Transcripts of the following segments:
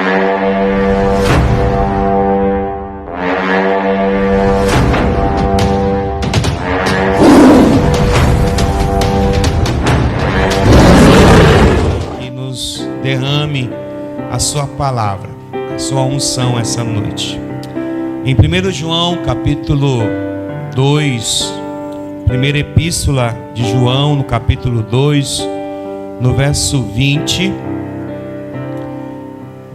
Que nos derrame a sua palavra, a sua unção essa noite. Em 1 João capítulo 2, primeira epístola de João, no capítulo 2, no verso 20,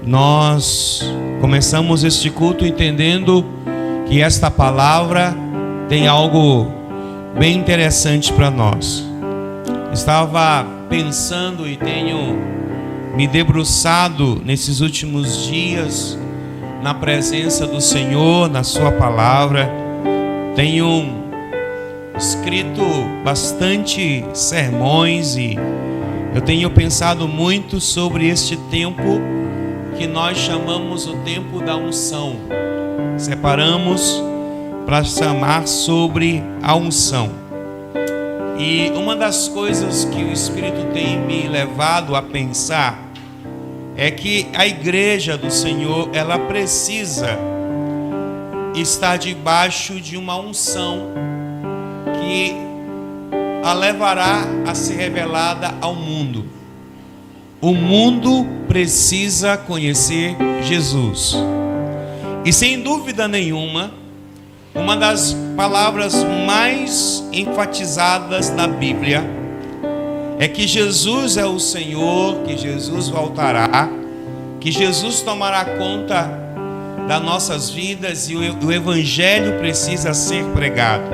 nós começamos este culto entendendo que esta palavra tem algo bem interessante para nós. Estava pensando e tenho me debruçado nesses últimos dias na presença do Senhor, na sua palavra. Tenho escrito bastante sermões e eu tenho pensado muito sobre este tempo que nós chamamos o tempo da unção. Separamos para chamar sobre a unção. E uma das coisas que o Espírito tem me levado a pensar é que a igreja do Senhor, ela precisa estar debaixo de uma unção que a levará a ser revelada ao mundo. O mundo precisa conhecer Jesus. E sem dúvida nenhuma, uma das palavras mais enfatizadas na Bíblia é que Jesus é o Senhor, que Jesus voltará, que Jesus tomará conta das nossas vidas e o Evangelho precisa ser pregado.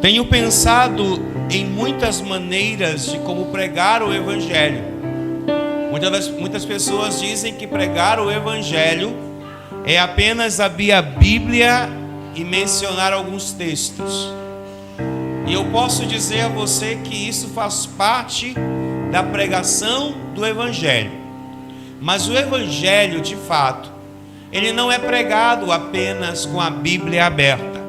Tenho pensado em muitas maneiras de como pregar o Evangelho. Muitas pessoas dizem que pregar o Evangelho é apenas abrir a Bíblia e mencionar alguns textos. E eu posso dizer a você que isso faz parte da pregação do Evangelho. Mas o Evangelho, de fato, ele não é pregado apenas com a Bíblia aberta.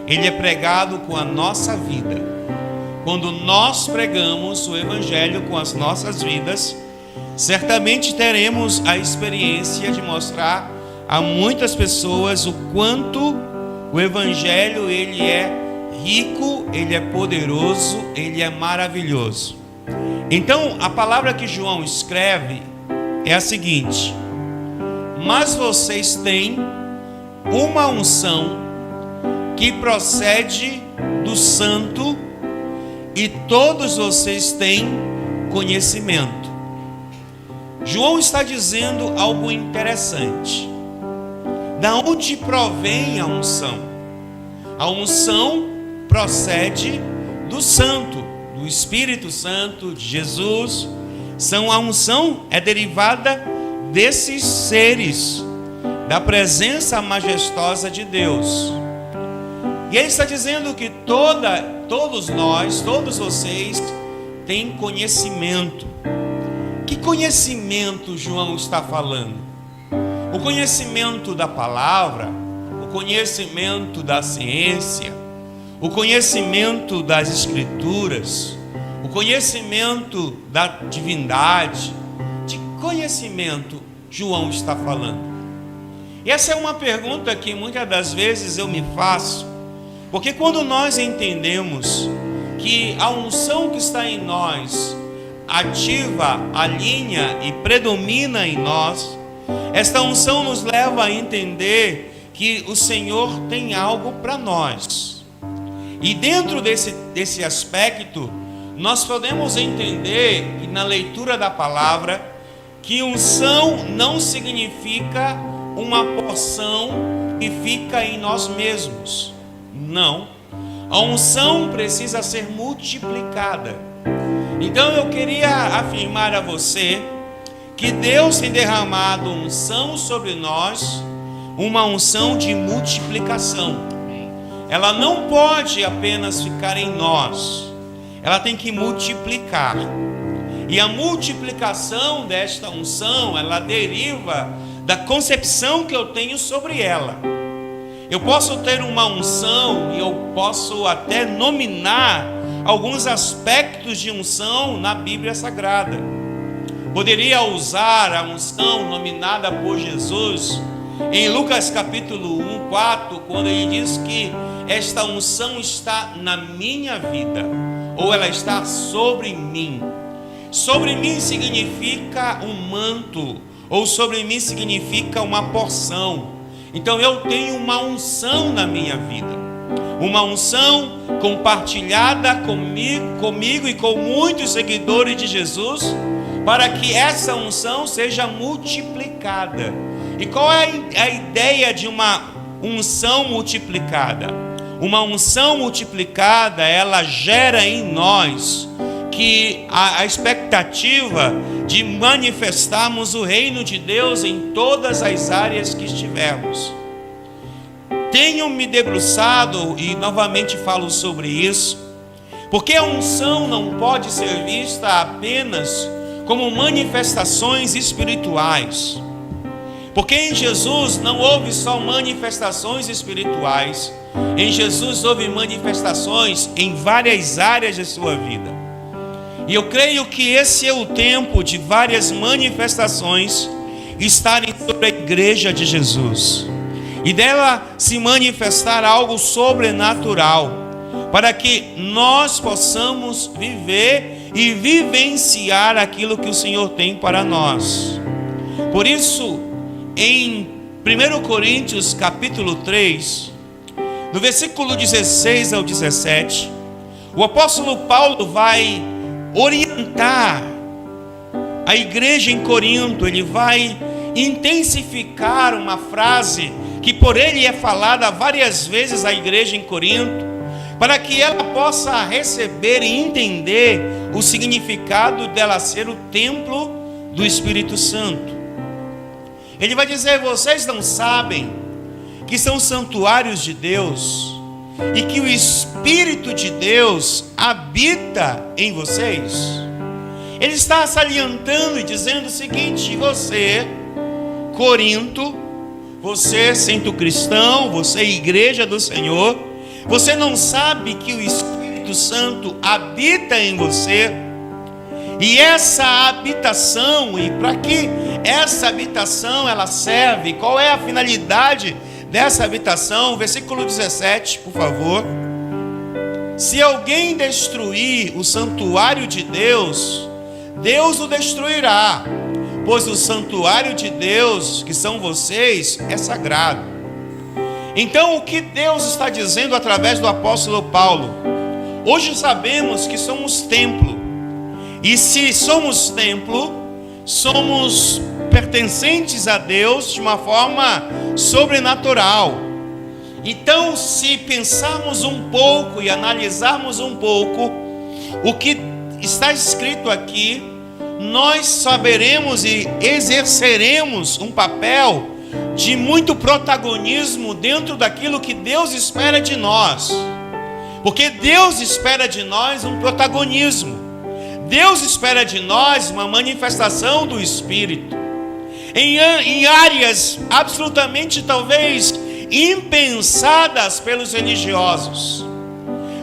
Ele é pregado com a nossa vida. Quando nós pregamos o Evangelho com as nossas vidas, certamente teremos a experiência de mostrar a muitas pessoas o quanto o Evangelho ele é rico, ele é poderoso, ele é maravilhoso. Então, a palavra que João escreve é a seguinte: mas vocês têm uma unção que procede do Santo e todos vocês têm conhecimento. João está dizendo algo interessante. Da onde provém a unção? A unção procede do Santo, do Espírito Santo, de Jesus. A unção é derivada desses seres, da presença majestosa de Deus. E ele está dizendo que todos nós, todos vocês, têm conhecimento. Que conhecimento João está falando? O conhecimento da palavra, o conhecimento da ciência, o conhecimento das escrituras, o conhecimento da divindade. De conhecimento João está falando? E essa é uma pergunta que muitas das vezes eu me faço, porque quando nós entendemos que a unção que está em nós ativa, alinha e predomina em nós, esta unção nos leva a entender que o Senhor tem algo para nós. E dentro desse aspecto, nós podemos entender, e na leitura da palavra, que unção não significa uma porção que fica em nós mesmos. Não. A unção precisa ser multiplicada. Então eu queria afirmar a você que Deus tem derramado unção sobre nós, uma unção de multiplicação. Ela não pode apenas ficar em nós, ela tem que multiplicar. E a multiplicação desta unção, ela deriva da concepção que eu tenho sobre ela. Eu posso ter uma unção e eu posso até nominar alguns aspectos de unção na Bíblia Sagrada. poderia usar a unção nominada por Jesus em Lucas capítulo 1:4, quando ele diz que esta unção está na minha vida, ou ela está sobre mim. Sobre mim significa um manto, ou sobre mim significa uma porção. Então eu tenho uma unção na minha vida, uma unção compartilhada comigo e com muitos seguidores de Jesus, para que essa unção seja multiplicada. E qual é a ideia de uma unção multiplicada? Uma unção multiplicada, ela gera em nós que a expectativa de manifestarmos o reino de Deus em todas as áreas que estivermos. Tenho me debruçado, e novamente falo sobre isso, porque a unção não pode ser vista apenas como manifestações espirituais. Porque em Jesus não houve só manifestações espirituais, em Jesus houve manifestações em várias áreas de sua vida. E eu creio que esse é o tempo de várias manifestações estarem sobre a igreja de Jesus, e dela se manifestar algo sobrenatural, para que nós possamos viver e vivenciar aquilo que o Senhor tem para nós. Por isso, em 1 Coríntios capítulo 3, no versículo 16 ao 17, o apóstolo Paulo vai orientar a igreja em Corinto. Ele vai intensificar uma frase que por ele é falada várias vezes à igreja em Corinto, para que ela possa receber e entender o significado dela ser o templo do Espírito Santo. Ele vai dizer: vocês não sabem que são santuários de Deus e que o Espírito de Deus habita em vocês? Ele está salientando e dizendo o seguinte: você, Corinto, você, centro cristão, você, igreja do Senhor, você não sabe que o Espírito Santo habita em você? E essa habitação, e para que essa habitação ela serve? Qual é a finalidade dessa habitação? Versículo 17, por favor. Se alguém destruir o santuário de Deus, Deus o destruirá, pois o santuário de Deus, que são vocês, é sagrado. Então, o que Deus está dizendo através do apóstolo Paulo? Hoje sabemos que somos templo, e se somos templo, somos pertencentes a Deus de uma forma sobrenatural. Então, se pensarmos um pouco e analisarmos um pouco o que está escrito aqui, nós saberemos e exerceremos um papel de muito protagonismo dentro daquilo que Deus espera de nós. Porque Deus espera de nós um protagonismo. Deus espera de nós uma manifestação do Espírito em áreas absolutamente talvez impensadas pelos religiosos.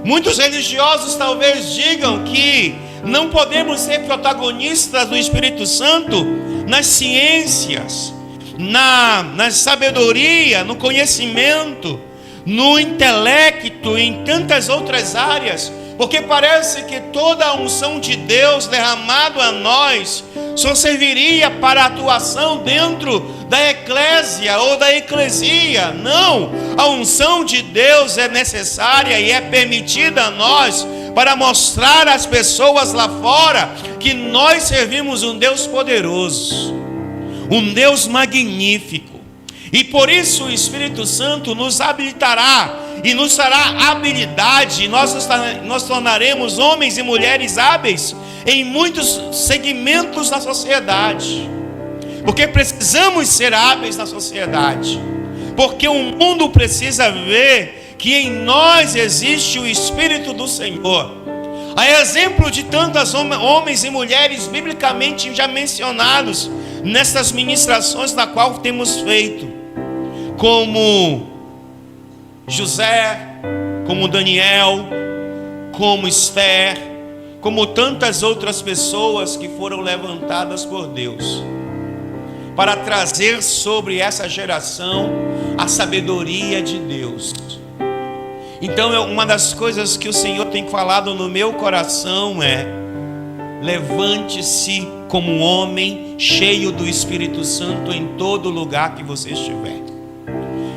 Muitos religiosos talvez digam que não podemos ser protagonistas do Espírito Santo nas ciências, na sabedoria, no conhecimento, no intelecto, em tantas outras áreas, porque parece que toda a unção de Deus derramado a nós só serviria para a atuação dentro da eclésia ou da eclesia. Não, a unção de Deus é necessária e é permitida a nós para mostrar às pessoas lá fora que nós servimos um Deus poderoso, um Deus magnífico. E por isso o Espírito Santo nos habilitará e nos dará habilidade. Nós tornaremos homens e mulheres hábeis em muitos segmentos da sociedade, porque precisamos ser hábeis na sociedade, porque o mundo precisa ver que em nós existe o Espírito do Senhor. A exemplo de tantos homens e mulheres biblicamente já mencionados nessas ministrações na qual temos feito, como José, como Daniel, como Esther, como tantas outras pessoas que foram levantadas por Deus, para trazer sobre essa geração a sabedoria de Deus. Então, uma das coisas que o Senhor tem falado no meu coração é: levante-se como um homem cheio do Espírito Santo em todo lugar que você estiver.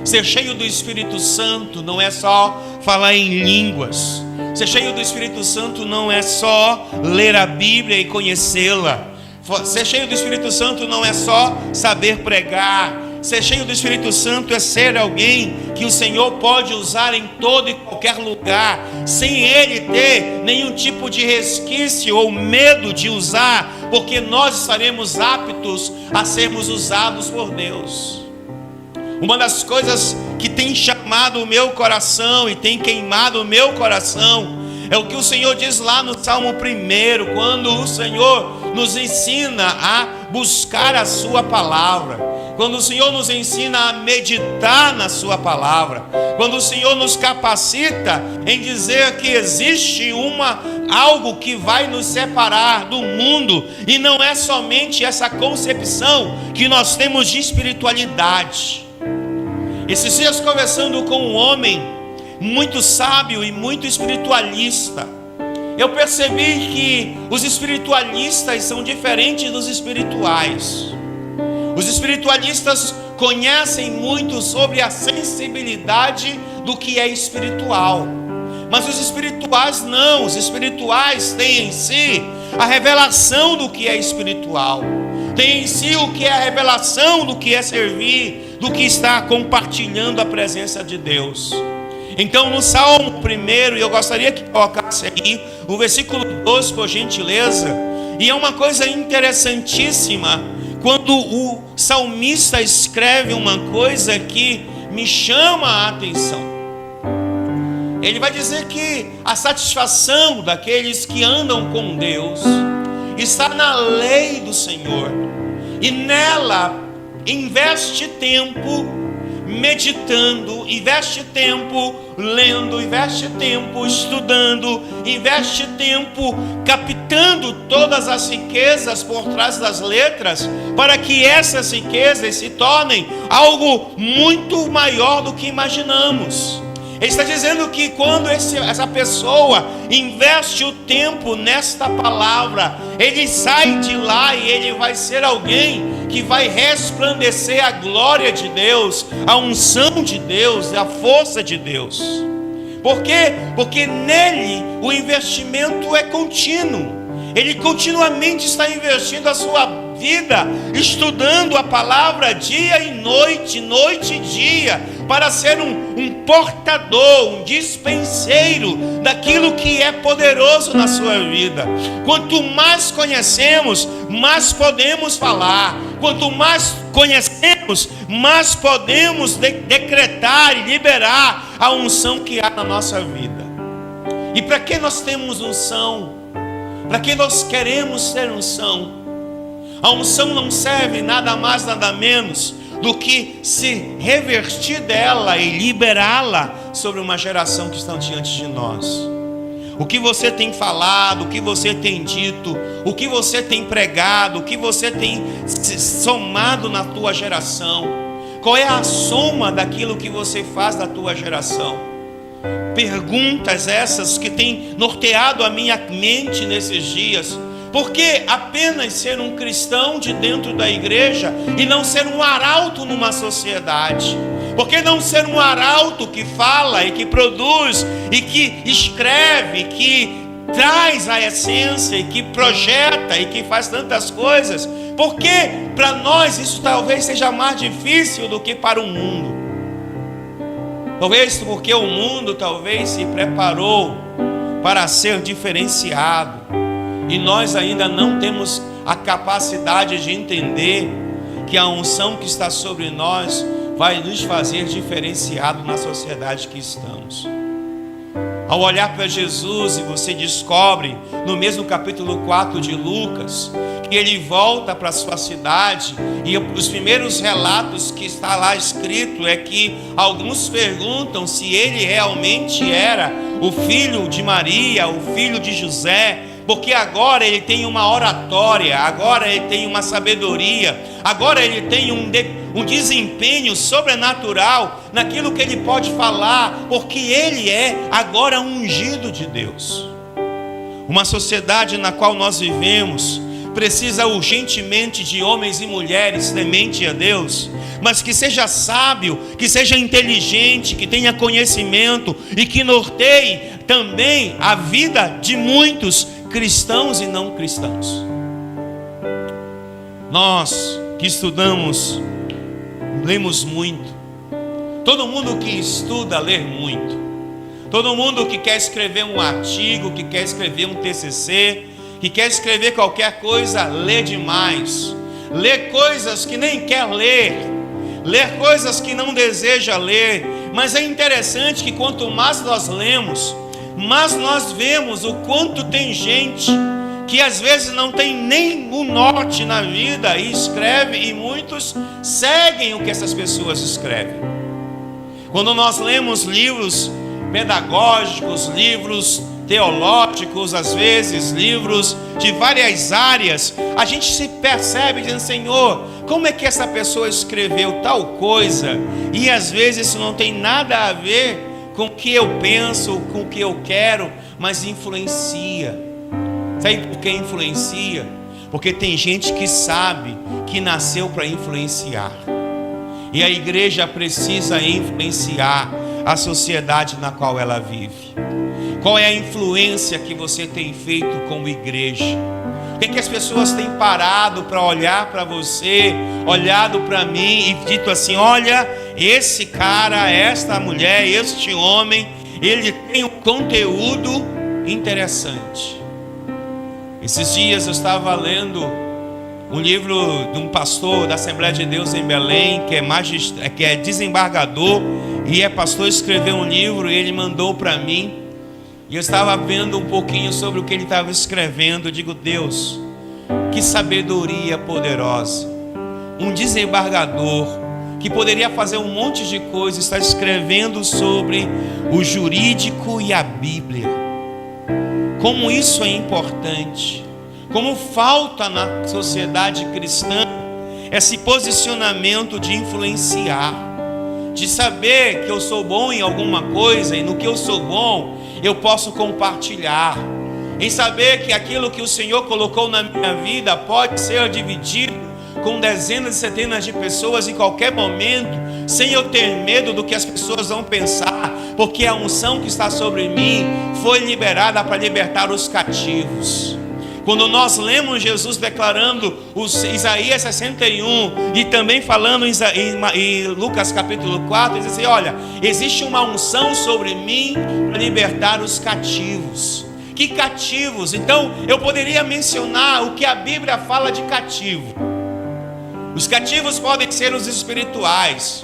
Ser cheio do Espírito Santo não é só falar em línguas. Ser cheio do Espírito Santo não é só ler a Bíblia e conhecê-la. Ser cheio do Espírito Santo não é só saber pregar. Ser cheio do Espírito Santo é ser alguém que o Senhor pode usar em todo e qualquer lugar, sem Ele ter nenhum tipo de resquício ou medo de usar, porque nós estaremos aptos a sermos usados por Deus. Uma das coisas que tem chamado o meu coração e tem queimado o meu coração é o que o Senhor diz lá no Salmo 1, quando o Senhor nos ensina a buscar a sua palavra, quando o Senhor nos ensina a meditar na sua palavra, quando o Senhor nos capacita em dizer que existe algo que vai nos separar do mundo, e não é somente essa concepção que nós temos de espiritualidade. Esses dias, conversando com um homem muito sábio e muito espiritualista, eu percebi que os espiritualistas são diferentes dos espirituais. Os espiritualistas conhecem muito sobre a sensibilidade do que é espiritual, mas os espirituais não. Os espirituais têm em si a revelação do que é espiritual, têm em si o que é a revelação do que é servir, do que está compartilhando a presença de Deus. Então, no Salmo 1, eu gostaria que colocasse aí o versículo 12, por gentileza. E é uma coisa interessantíssima quando o salmista escreve uma coisa que me chama a atenção. Ele vai dizer que a satisfação daqueles que andam com Deus está na lei do Senhor, e nela investe tempo meditando, investe tempo lendo, investe tempo estudando, investe tempo captando todas as riquezas por trás das letras, para que essas riquezas se tornem algo muito maior do que imaginamos. Ele está dizendo que quando essa pessoa investe o tempo nesta palavra, ele sai de lá e ele vai ser alguém que vai resplandecer a glória de Deus, a unção de Deus, a força de Deus. Por quê? Porque nele o investimento é contínuo. Ele continuamente está investindo a sua vida, estudando a palavra dia e noite, noite e dia, para ser um portador, um dispenseiro daquilo que é poderoso na sua vida. Quanto mais conhecemos, mais podemos falar. Quanto mais conhecemos, mais podemos decretar e liberar a unção que há na nossa vida. E para que nós temos unção? Para que nós queremos ter unção? A unção não serve nada mais, nada menos do que se revestir dela e liberá-la sobre uma geração que está diante de nós. O que você tem falado, o que você tem dito, o que você tem pregado, o que você tem somado na tua geração, qual é a soma daquilo que você faz da tua geração? Perguntas essas que têm norteado a minha mente nesses dias. Por que apenas ser um cristão de dentro da igreja e não ser um arauto numa sociedade? Por que não ser um arauto que fala e que produz e que escreve, que traz a essência e que projeta e que faz tantas coisas? Porque para nós isso talvez seja mais difícil do que para o mundo. Talvez porque o mundo talvez se preparou para ser diferenciado. E nós ainda não temos a capacidade de entender que a unção que está sobre nós vai nos fazer diferenciado na sociedade que estamos. Ao olhar para Jesus, e você descobre no mesmo capítulo 4 de Lucas, que ele volta para a sua cidade, e os primeiros relatos que está lá escrito é que alguns perguntam se ele realmente era o filho de Maria, o filho de José, porque agora ele tem uma oratória, agora ele tem uma sabedoria, agora ele tem um desempenho sobrenatural naquilo que ele pode falar, porque ele é agora um ungido de Deus. Uma sociedade na qual nós vivemos precisa urgentemente de homens e mulheres temente a Deus, mas que seja sábio, que seja inteligente, que tenha conhecimento e que norteie também a vida de muitos cristãos e não cristãos. Nós que estudamos, lemos muito. Todo mundo que estuda, lê muito. Todo mundo que quer escrever um artigo, que quer escrever um TCC, que quer escrever qualquer coisa, lê demais. Lê coisas que nem quer ler. Lê coisas que não deseja ler. Mas é interessante que quanto mais nós lemos, mas nós vemos o quanto tem gente que às vezes não tem nem o norte na vida e escreve, e muitos seguem o que essas pessoas escrevem. Quando nós lemos livros pedagógicos, livros teológicos, às vezes livros de várias áreas, a gente se percebe dizendo: Senhor, como é que essa pessoa escreveu tal coisa? E às vezes isso não tem nada a ver com o que eu penso, com o que eu quero, mas influencia. Sabe por que influencia? Porque tem gente que sabe que nasceu para influenciar. E a igreja precisa influenciar a sociedade na qual ela vive. Qual é a influência que você tem feito como igreja? O que as pessoas têm parado para olhar para você, olhado para mim e dito assim: olha, esse cara, esta mulher, este homem, ele tem um conteúdo interessante. Esses dias eu estava lendo um livro de um pastor da Assembleia de Deus em Belém, que é desembargador e é pastor, escreveu um livro e ele mandou para mim. E eu estava vendo um pouquinho sobre o que ele estava escrevendo. Eu digo: Deus, que sabedoria poderosa. Um desembargador que poderia fazer um monte de coisa está escrevendo sobre o jurídico e a Bíblia. Como isso é importante. Como falta na sociedade cristã esse posicionamento de influenciar, de saber que eu sou bom em alguma coisa e no que eu sou bom eu posso compartilhar, em saber que aquilo que o Senhor colocou na minha vida pode ser dividido com dezenas e centenas de pessoas em qualquer momento, sem eu ter medo do que as pessoas vão pensar, porque a unção que está sobre mim foi liberada para libertar os cativos. Quando nós lemos Jesus declarando Isaías 61 e também falando em Lucas capítulo 4, diz assim: olha, existe uma unção sobre mim para libertar os cativos. Que cativos? Então eu poderia mencionar o que a Bíblia fala de cativo. Os cativos podem ser os espirituais.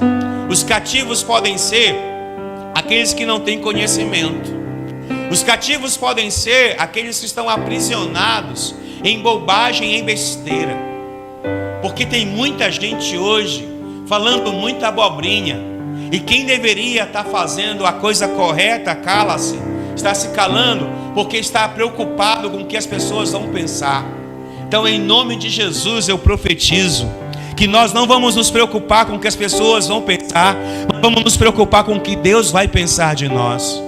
Os cativos podem ser aqueles que não têm conhecimento. Os cativos podem ser aqueles que estão aprisionados em bobagem, em besteira. Porque tem muita gente hoje falando muita abobrinha. E quem deveria estar fazendo a coisa correta, cala-se. Está se calando porque está preocupado com o que as pessoas vão pensar. Então, em nome de Jesus, eu profetizo que nós não vamos nos preocupar com o que as pessoas vão pensar, mas vamos nos preocupar com o que Deus vai pensar de nós.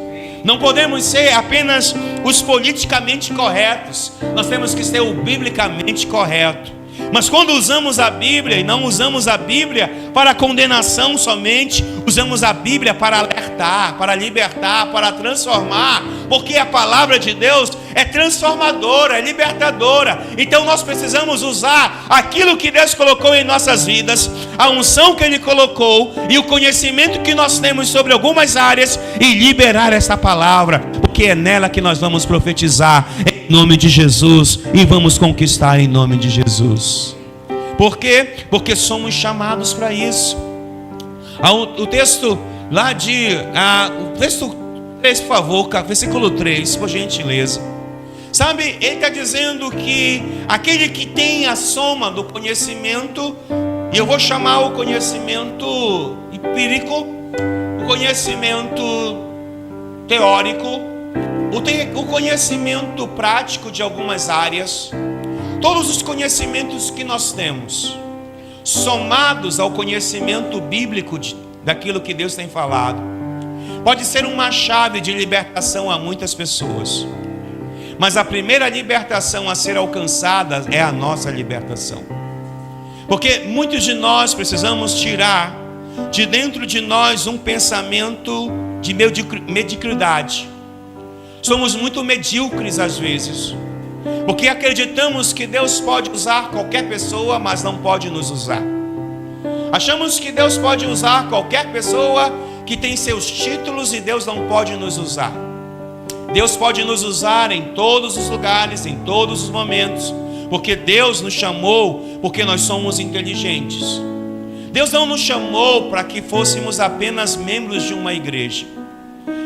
Não podemos ser apenas os politicamente corretos, nós temos que ser o biblicamente correto. Mas quando usamos a Bíblia, e não usamos a Bíblia para condenação somente, usamos a Bíblia para alertar, para libertar, para transformar, porque a palavra de Deus é transformadora, é libertadora. Então nós precisamos usar aquilo que Deus colocou em nossas vidas, a unção que Ele colocou e o conhecimento que nós temos sobre algumas áreas, e liberar essa palavra, porque é nela que nós vamos profetizar em nome de Jesus e vamos conquistar em nome de Jesus. Por quê? Porque somos chamados para isso. O texto lá o texto 3, por favor, versículo 3, por gentileza. Sabe, ele está dizendo que aquele que tem a soma do conhecimento, e eu vou chamar o conhecimento empírico, o conhecimento teórico, O conhecimento prático de algumas áreas, todos os conhecimentos que nós temos, somados ao conhecimento bíblico daquilo que Deus tem falado, pode ser uma chave de libertação a muitas pessoas. Mas a primeira libertação a ser alcançada é a nossa libertação. Porque muitos de nós precisamos tirar de dentro de nós um pensamento de mediocridade. Somos muito medíocres às vezes, porque acreditamos que Deus pode usar qualquer pessoa, mas não pode nos usar. Achamos que Deus pode usar qualquer pessoa que tem seus títulos e Deus não pode nos usar. Deus pode nos usar em todos os lugares, em todos os momentos, porque Deus nos chamou porque nós somos inteligentes. Deus não nos chamou para que fôssemos apenas membros de uma igreja.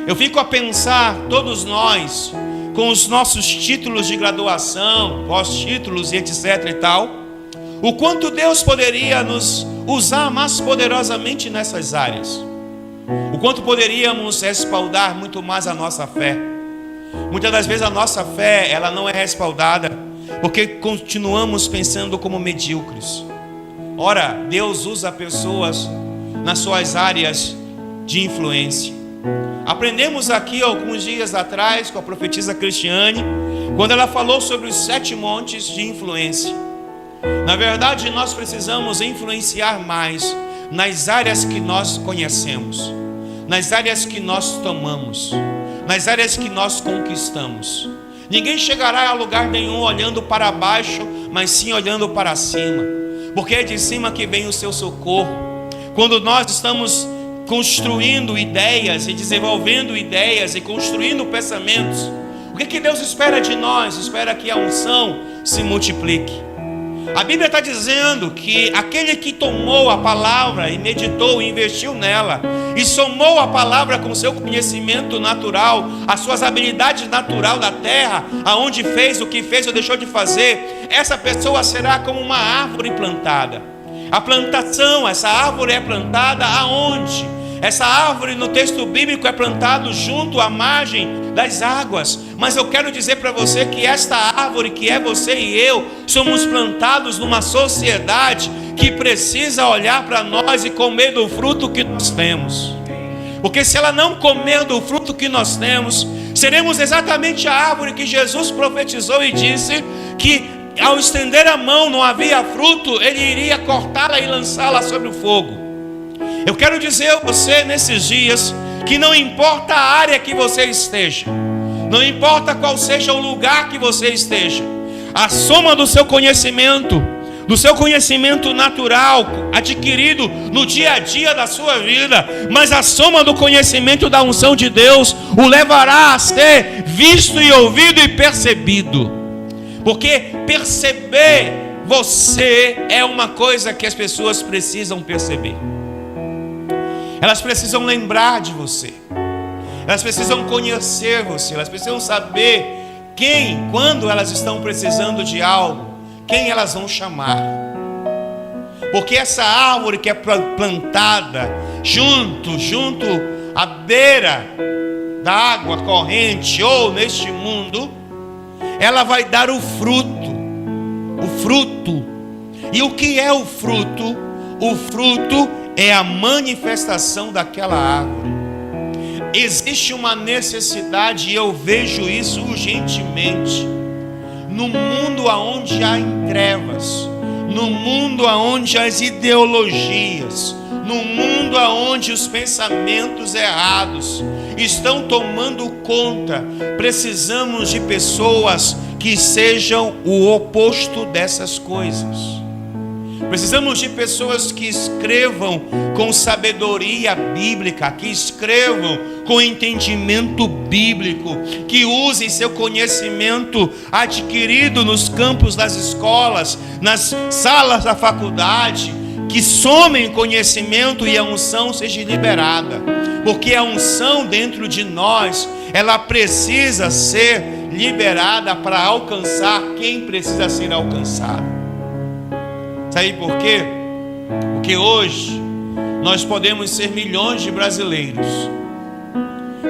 Eu fico a pensar, todos nós, com os nossos títulos de graduação, pós-títulos e etc e tal, o quanto Deus poderia nos usar mais poderosamente nessas áreas. O quanto poderíamos respaldar muito mais a nossa fé. Muitas das vezes a nossa fé, ela não é respaldada porque continuamos pensando como medíocres. Ora, Deus usa pessoas nas suas áreas de influência. Aprendemos aqui alguns dias atrás com a profetisa Cristiane, quando ela falou sobre os 7 montes de influência. Na verdade, nós precisamos influenciar mais nas áreas que nós conhecemos, nas áreas que nós tomamos, nas áreas que nós conquistamos. Ninguém chegará a lugar nenhum olhando para baixo, mas sim olhando para cima, porque é de cima que vem o seu socorro. Quando nós estamos construindo ideias e desenvolvendo ideias e construindo pensamentos, o que Deus espera de nós? Espera que a unção se multiplique. A Bíblia está dizendo que aquele que tomou a palavra e meditou e investiu nela e somou a palavra com seu conhecimento natural, as suas habilidades natural da terra, aonde fez o que fez ou deixou de fazer, essa pessoa será como uma árvore plantada. A plantação, essa árvore é plantada aonde? Essa árvore no texto bíblico é plantada junto à margem das águas. Mas eu quero dizer para você que esta árvore, que é você e eu, somos plantados numa sociedade que precisa olhar para nós e comer do fruto que nós temos. Porque se ela não comer do fruto que nós temos, seremos exatamente a árvore que Jesus profetizou e disse que ao estender a mão não havia fruto, ele iria cortá-la e lançá-la sobre o fogo. Eu quero dizer a você nesses dias que não importa a área que você esteja, não importa qual seja o lugar que você esteja, a soma do seu conhecimento natural adquirido no dia a dia da sua vida, mas a soma do conhecimento da unção de Deus o levará a ser visto e ouvido e percebido. Porque perceber você é uma coisa que as pessoas precisam perceber. Elas precisam lembrar de você. Elas precisam conhecer você. Elas precisam saber quando elas estão precisando de algo, quem elas vão chamar. Porque essa árvore que é plantada junto à beira da água corrente ou neste mundo, ela vai dar o fruto. O fruto. E o que é o fruto? O fruto é a manifestação daquela árvore. Existe uma necessidade, e eu vejo isso urgentemente, no mundo onde há trevas, no mundo onde as ideologias, no mundo onde os pensamentos errados estão tomando conta. Precisamos de pessoas que sejam o oposto dessas coisas. Precisamos de pessoas que escrevam com sabedoria bíblica, que escrevam com entendimento bíblico, que usem seu conhecimento adquirido nos campos das escolas, nas salas da faculdade, que somem conhecimento e a unção seja liberada. Porque a unção dentro de nós, ela precisa ser liberada para alcançar quem precisa ser alcançado. Sabe por quê? Porque hoje nós podemos ser milhões de brasileiros,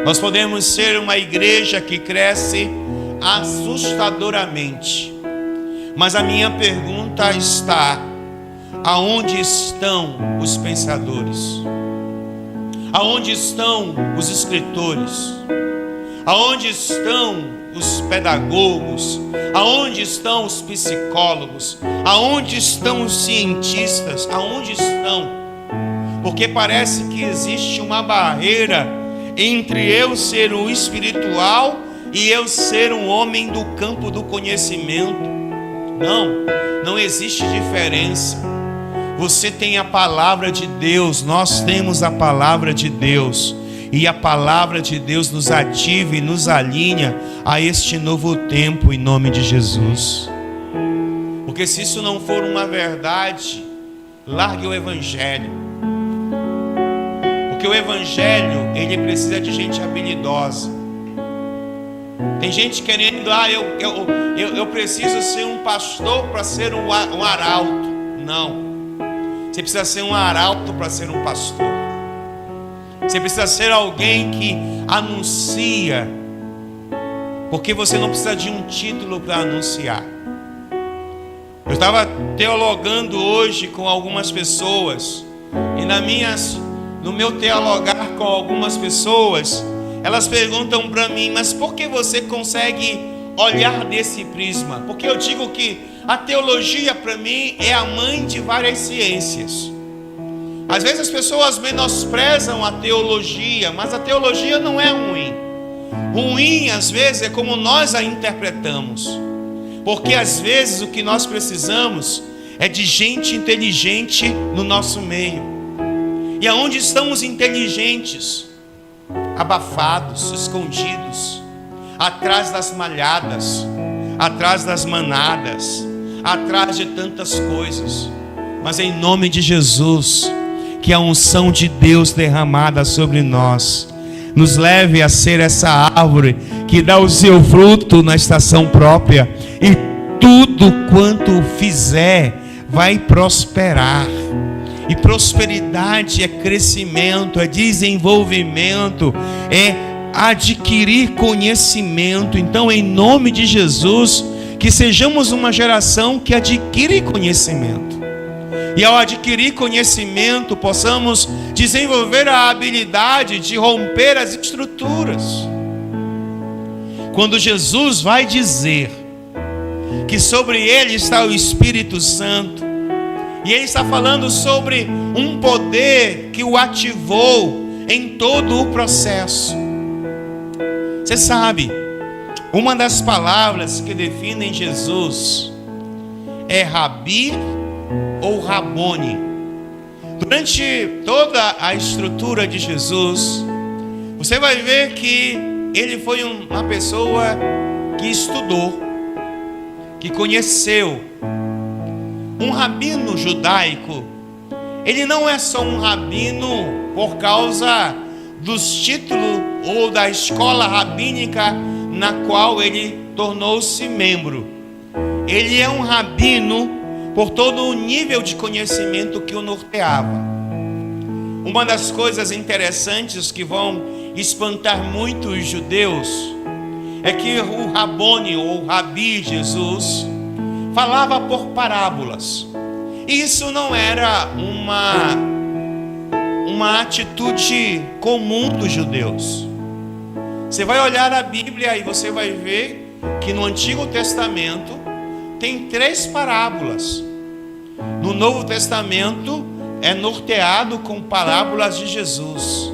Nós podemos ser uma igreja que cresce assustadoramente. Mas a minha pergunta está: aonde estão os pensadores? Aonde estão os escritores? Aonde estão os pedagogos? Aonde estão os psicólogos? Aonde estão os cientistas? Aonde estão? Porque parece que existe uma barreira entre eu ser o espiritual e eu ser um homem do campo do conhecimento. Não existe diferença. Você tem a palavra de Deus, nós temos a palavra de Deus. E a palavra de Deus nos ativa e nos alinha a este novo tempo em nome de Jesus. Porque se isso não for uma verdade, largue o evangelho. Porque o evangelho, ele precisa de gente habilidosa. Tem gente querendo, eu preciso ser um pastor para ser um arauto. Não. Você precisa ser um arauto para ser um pastor. Você precisa ser alguém que anuncia. Porque você não precisa de um título para anunciar. Eu estava teologando hoje com algumas pessoas. E no meu teologar com algumas pessoas, elas perguntam para mim: mas por que você consegue olhar desse prisma? Porque eu digo que a teologia para mim é a mãe de várias ciências. Às vezes as pessoas menosprezam a teologia, mas a teologia não é ruim. Ruim às vezes é como nós a interpretamos. Porque às vezes o que nós precisamos é de gente inteligente no nosso meio. E aonde estão os inteligentes? Abafados, escondidos, atrás das malhadas, atrás das manadas, atrás de tantas coisas. Mas em nome de Jesus, que a unção de Deus derramada sobre nós nos leve a ser essa árvore que dá o seu fruto na estação própria, e tudo quanto fizer vai prosperar. E prosperidade é crescimento, é desenvolvimento, é adquirir conhecimento. Então, em nome de Jesus, que sejamos uma geração que adquire conhecimento. E ao adquirir conhecimento, possamos desenvolver a habilidade de romper as estruturas. Quando Jesus vai dizer que sobre ele está o Espírito Santo, e ele está falando sobre um poder que o ativou em todo o processo. Você sabe, uma das palavras que definem Jesus é Rabi ou Rabone. Durante toda a estrutura de Jesus, você vai ver que ele foi uma pessoa que estudou, que conheceu. Um rabino judaico, ele não é só um rabino por causa dos títulos ou da escola rabínica na qual ele tornou-se membro. Ele é um rabino por todo o nível de conhecimento que o norteava. Uma das coisas interessantes que vão espantar muito os judeus é que o Rabone ou Rabi Jesus falava por parábolas. E isso não era uma atitude comum dos judeus. Você vai olhar a Bíblia e você vai ver que no Antigo Testamento tem 3 parábolas. No Novo Testamento é norteado com parábolas de Jesus.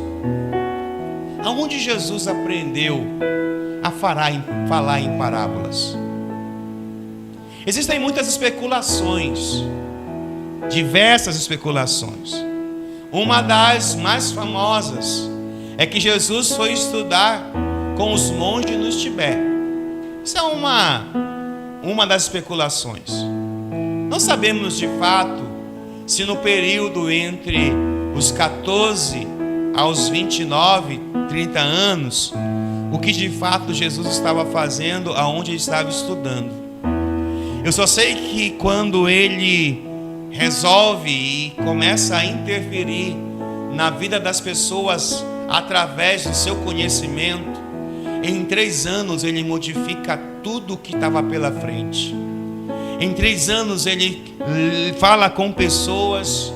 Aonde Jesus aprendeu a falar em parábolas? Existem muitas especulações, diversas especulações. Uma das mais famosas é que Jesus foi estudar com os monges no Tibete. Isso é uma das especulações. Não sabemos de fato se no período entre os 14 aos 29, 30 anos, o que de fato Jesus estava fazendo, aonde ele estava estudando. Eu só sei que quando ele resolve e começa a interferir na vida das pessoas através do seu conhecimento, em 3 anos ele modifica tudo o que estava pela frente. Em 3 anos ele fala com pessoas,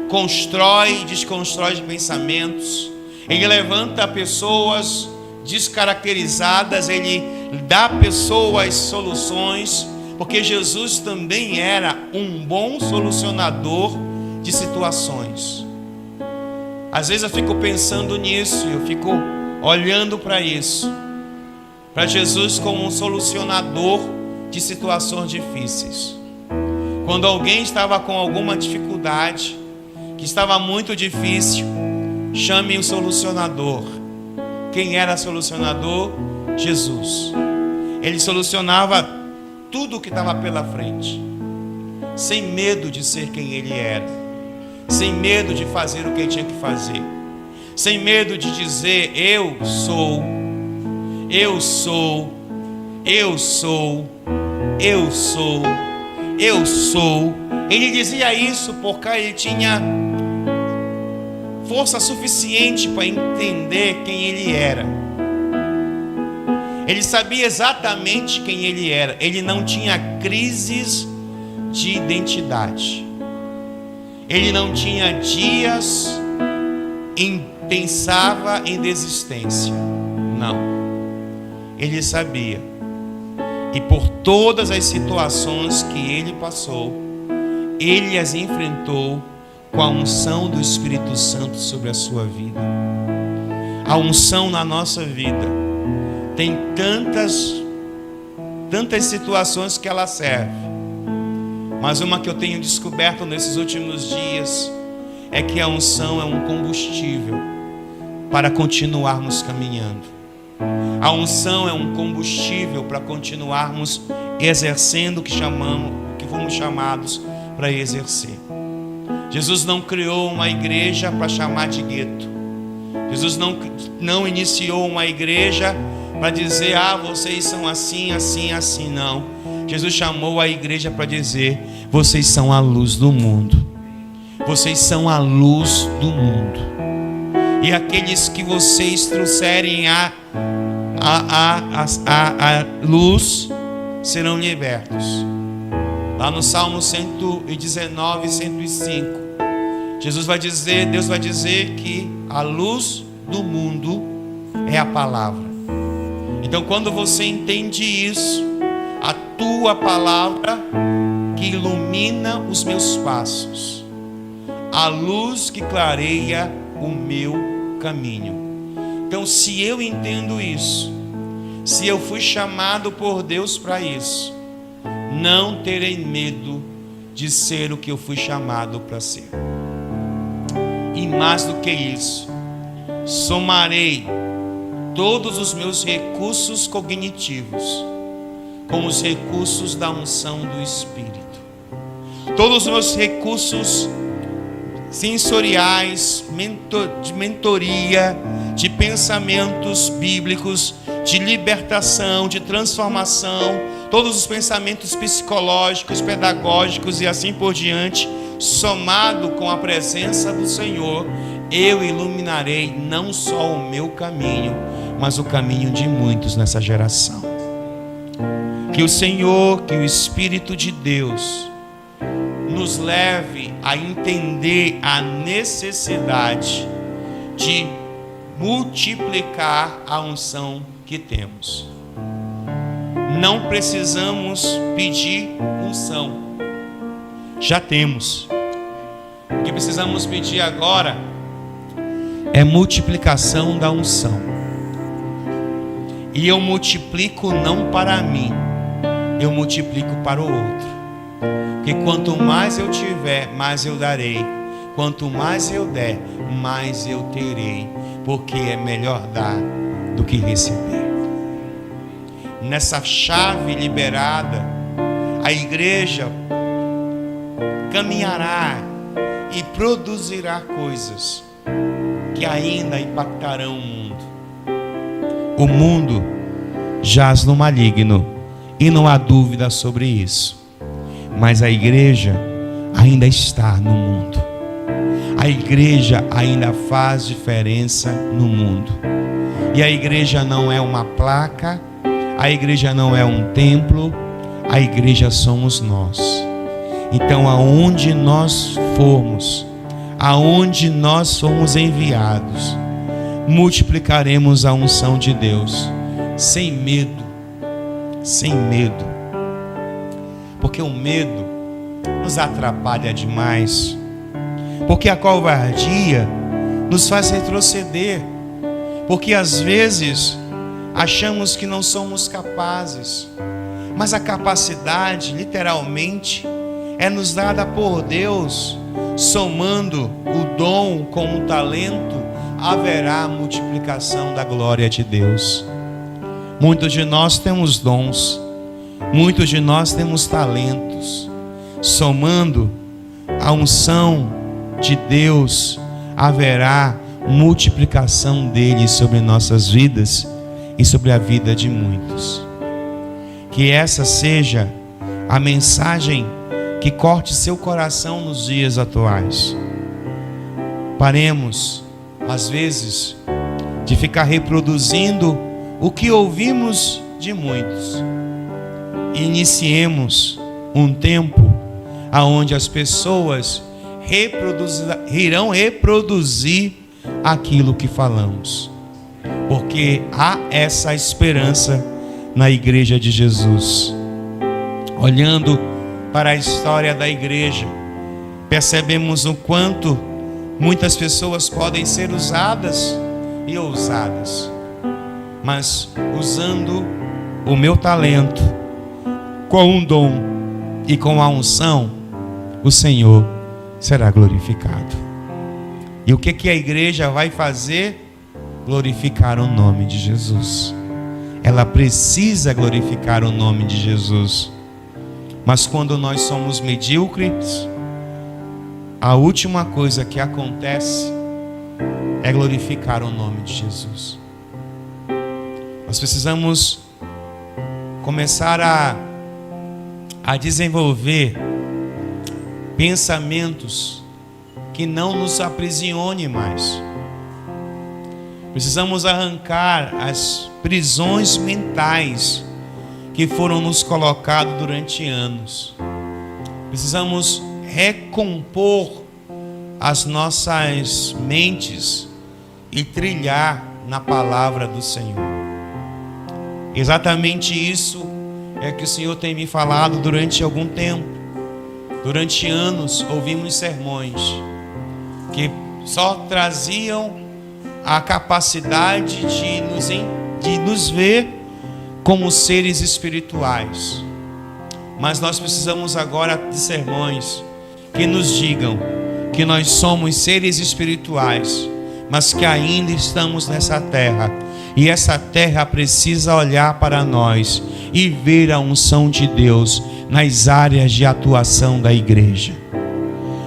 constrói e desconstrói de pensamentos. Ele levanta pessoas descaracterizadas, ele dá a pessoas soluções, porque Jesus também era um bom solucionador de situações. Às vezes eu fico pensando nisso, eu fico olhando para isso, para Jesus como um solucionador de situações difíceis. Quando alguém estava com alguma dificuldade, que estava muito difícil, chame o solucionador. Quem era solucionador? Jesus. Ele solucionava tudo o que estava pela frente, sem medo de ser quem ele era, sem medo de fazer o que ele tinha que fazer, sem medo de dizer eu sou, eu sou, eu sou, eu sou, eu sou. Ele dizia isso porque ele tinha força suficiente para entender quem ele era. Ele sabia exatamente quem ele era. Ele não tinha crises de identidade. Ele não tinha dias em pensava em desistência. Não. Ele sabia. E por todas as situações que ele passou, ele as enfrentou com a unção do Espírito Santo sobre a sua vida. A unção na nossa vida tem tantas situações que ela serve, mas uma que eu tenho descoberto nesses últimos dias é que a unção é um combustível para continuarmos caminhando. A unção é um combustível para continuarmos exercendo o que fomos chamados para exercer. Jesus não criou uma igreja para chamar de gueto. Jesus não iniciou uma igreja para dizer, vocês são assim, assim, assim. Não. Jesus chamou a igreja para dizer, vocês são a luz do mundo. Vocês são a luz do mundo. E aqueles que vocês trouxerem a luz serão libertos. Lá no Salmo 119, 105, Deus vai dizer que a luz do mundo é a palavra. Então, quando você entende isso, a tua palavra que ilumina os meus passos, a luz que clareia o meu caminho. Então, se eu entendo isso, se eu fui chamado por Deus para isso, não terei medo de ser o que eu fui chamado para ser. E mais do que isso, somarei todos os meus recursos cognitivos com os recursos da unção do Espírito. Todos os meus recursos sensoriais, de mentoria, de pensamentos bíblicos, de libertação, de transformação, todos os pensamentos psicológicos, pedagógicos e assim por diante, somado com a presença do Senhor, eu iluminarei não só o meu caminho, mas o caminho de muitos nessa geração. Que o Senhor, que o Espírito de Deus nos leve a entender a necessidade de multiplicar a unção que temos. Não precisamos pedir unção, já temos. O que precisamos pedir agora é multiplicação da unção. E eu multiplico não para mim, eu multiplico para o outro. Porque quanto mais eu tiver, mais eu darei. Quanto mais eu der, mais eu terei. Porque é melhor dar do que receber. Nessa chave liberada, a igreja caminhará e produzirá coisas que ainda impactarão o mundo. O mundo jaz no maligno e não há dúvida sobre isso. Mas a igreja ainda está no mundo. A a igreja ainda faz diferença no mundo. E a igreja não é uma placa, a igreja não é um templo, a igreja somos nós. Então, aonde nós formos, aonde nós formos enviados, multiplicaremos a unção de Deus, sem medo, sem medo. Porque o medo nos atrapalha demais. Porque a covardia nos faz retroceder. Porque às vezes achamos que não somos capazes. Mas a capacidade, literalmente, é nos dada por Deus. Somando o dom com o talento, haverá a multiplicação da glória de Deus. Muitos de nós temos dons, muitos de nós temos talentos. Somando a unção de Deus, haverá multiplicação dele sobre nossas vidas e sobre a vida de muitos. Que essa seja a mensagem que corte seu coração nos dias atuais. Paremos, às vezes, de ficar reproduzindo o que ouvimos de muitos. Iniciemos um tempo onde as pessoas irão reproduzir aquilo que falamos. Porque há essa esperança na igreja de Jesus. Olhando para a história da igreja, percebemos o quanto muitas pessoas podem ser usadas e ousadas, mas usando o meu talento, com um dom e com a unção, o Senhor será glorificado. E o que a igreja vai fazer? Glorificar o nome de Jesus. Ela precisa glorificar o nome de Jesus. Mas quando nós somos medíocres, a última coisa que acontece é glorificar o nome de Jesus. Nós precisamos começar a desenvolver pensamentos que não nos aprisione mais. Precisamos arrancar as prisões mentais que foram nos colocadas durante anos. Precisamos recompor as nossas mentes e trilhar na palavra do Senhor. Exatamente isso é que o Senhor tem me falado durante algum tempo. Durante anos ouvimos sermões que só traziam a capacidade de nos ver como seres espirituais. Mas nós precisamos agora de sermões que nos digam que nós somos seres espirituais, mas que ainda estamos nessa terra. E essa terra precisa olhar para nós e ver a unção de Deus nas áreas de atuação da igreja.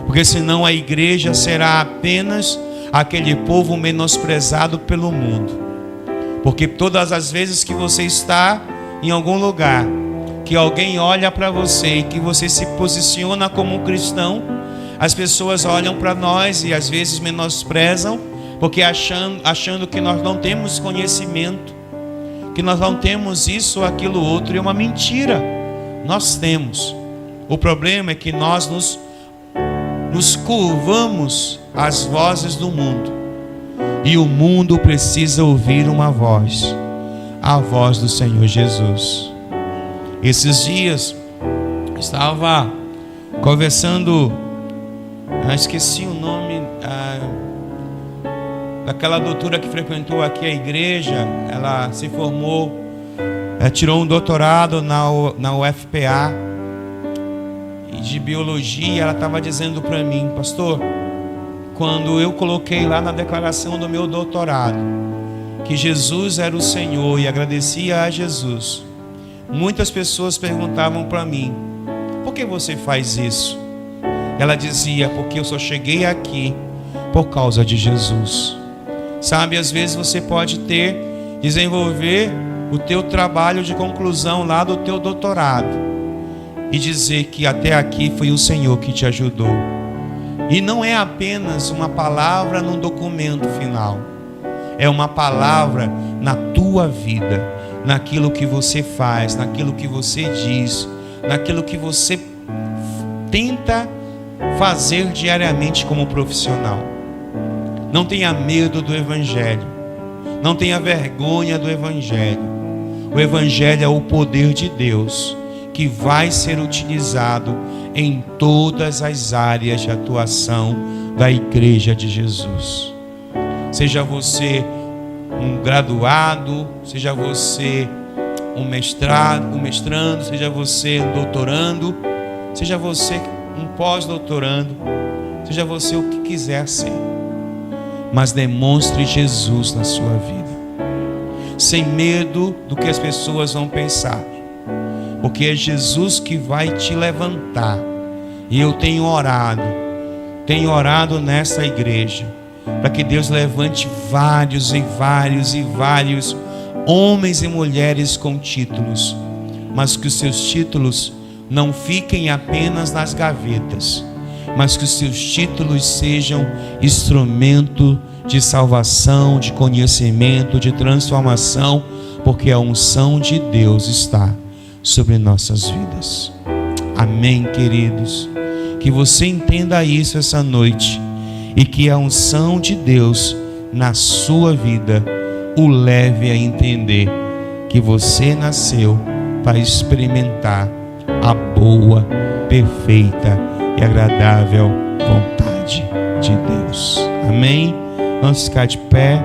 Porque senão a igreja será apenas aquele povo menosprezado pelo mundo. Porque todas as vezes que você está em algum lugar, que alguém olha para você e que você se posiciona como um cristão, as pessoas olham para nós e às vezes menosprezam, porque achando que nós não temos conhecimento, que nós não temos isso ou aquilo outro. E é uma mentira. Nós temos. O problema é que nós nos curvamos às vozes do mundo. E o mundo precisa ouvir uma voz, a voz do Senhor Jesus. Esses dias estava conversando, esqueci o nome daquela doutora que frequentou aqui a igreja. Ela se formou, tirou um doutorado na UFPA e de biologia. Ela estava dizendo para mim: pastor, quando eu coloquei lá na declaração do meu doutorado que Jesus era o Senhor e agradecia a Jesus, muitas pessoas perguntavam para mim: por que você faz isso? Ela dizia: porque eu só cheguei aqui por causa de Jesus. Sabe, às vezes você pode desenvolver o teu trabalho de conclusão lá do teu doutorado e dizer que até aqui foi o Senhor que te ajudou. E não é apenas uma palavra num documento final. É uma palavra na tua vida, naquilo que você faz, naquilo que você diz, naquilo que você tenta fazer diariamente como profissional. Não tenha medo do Evangelho. Não tenha vergonha do Evangelho. O Evangelho é o poder de Deus que vai ser utilizado em todas as áreas de atuação da Igreja de Jesus. Seja você um graduado, seja você um mestrando, seja você um doutorando, seja você um pós-doutorando, seja você o que quiser ser, mas demonstre Jesus na sua vida, sem medo do que as pessoas vão pensar, porque é Jesus que vai te levantar. E eu tenho orado nessa igreja, para que Deus levante vários homens e mulheres com títulos, mas que os seus títulos não fiquem apenas nas gavetas, mas que os seus títulos sejam instrumento de salvação, de conhecimento, de transformação, porque a unção de Deus está sobre nossas vidas. Amém, queridos? Que você entenda isso essa noite, e que a unção de Deus na sua vida o leve a entender que você nasceu para experimentar a boa, perfeita e agradável vontade de Deus. Amém? Vamos ficar de pé.